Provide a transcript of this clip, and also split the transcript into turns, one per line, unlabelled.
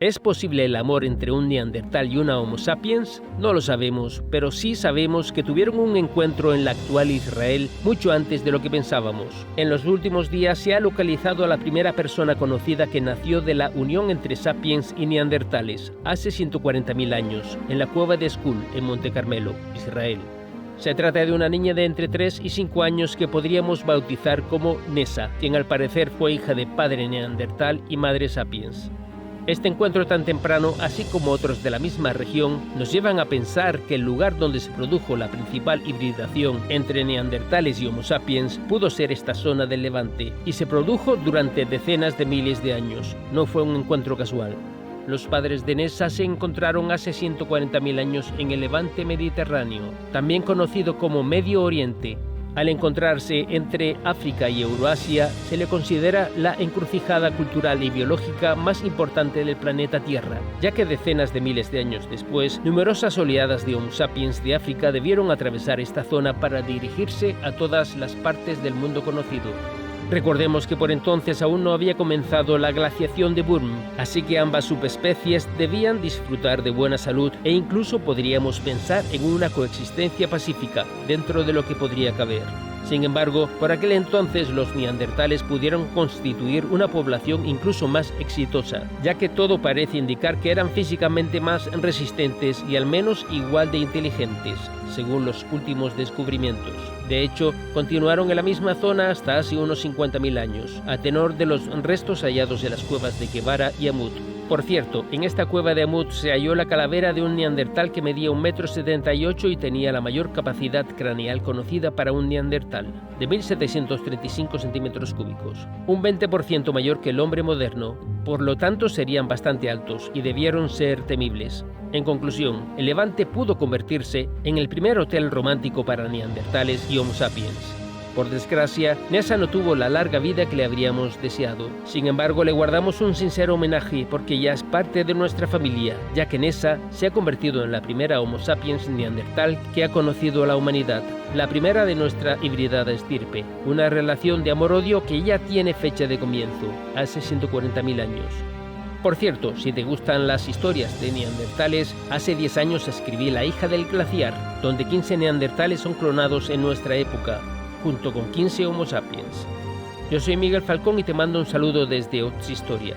¿Es posible el amor entre un neandertal y una Homo sapiens? No lo sabemos, pero sí sabemos que tuvieron un encuentro en la actual Israel mucho antes de lo que pensábamos. En los últimos días se ha localizado a la primera persona conocida que nació de la unión entre sapiens y neandertales, hace 140.000 años, en la cueva de Skul, en Monte Carmelo, Israel. Se trata de una niña de entre 3 y 5 años que podríamos bautizar como Nessa, quien al parecer fue hija de padre neandertal y madre sapiens. Este encuentro tan temprano, así como otros de la misma región, nos llevan a pensar que el lugar donde se produjo la principal hibridación entre neandertales y Homo sapiens pudo ser esta zona del Levante, y se produjo durante decenas de miles de años. No fue un encuentro casual. Los padres de Nessa se encontraron hace 140.000 años en el Levante mediterráneo, también conocido como Medio Oriente. Al encontrarse entre África y Eurasia, se le considera la encrucijada cultural y biológica más importante del planeta Tierra, ya que decenas de miles de años después, numerosas oleadas de Homo sapiens de África debieron atravesar esta zona para dirigirse a todas las partes del mundo conocido. Recordemos que por entonces aún no había comenzado la glaciación de Burm, así que ambas subespecies debían disfrutar de buena salud e incluso podríamos pensar en una coexistencia pacífica, dentro de lo que podría caber. Sin embargo, por aquel entonces los neandertales pudieron constituir una población incluso más exitosa, ya que todo parece indicar que eran físicamente más resistentes y al menos igual de inteligentes, según los últimos descubrimientos. De hecho, continuaron en la misma zona hasta hace unos 50.000 años, a tenor de los restos hallados en las cuevas de Guevara y Amut. Por cierto, en esta cueva de Amut se halló la calavera de un neandertal que medía 1,78 m y tenía la mayor capacidad craneal conocida para un neandertal, de 1.735 centímetros cúbicos, un 20% mayor que el hombre moderno. Por lo tanto, serían bastante altos y debieron ser temibles. En conclusión, el Levante pudo convertirse en el primer hotel romántico para neandertales y Homo sapiens. Por desgracia, Nessa no tuvo la larga vida que le habríamos deseado. Sin embargo, le guardamos un sincero homenaje porque ya es parte de nuestra familia, ya que Nessa se ha convertido en la primera Homo sapiens neandertal que ha conocido a la humanidad, la primera de nuestra hibridada estirpe, una relación de amor-odio que ya tiene fecha de comienzo, hace 140.000 años. Por cierto, si te gustan las historias de neandertales, hace 10 años escribí La hija del glaciar, donde 15 neandertales son clonados en nuestra época, junto con 15 Homo sapiens. Yo soy Miguel Falcón y te mando un saludo desde Ots Historia.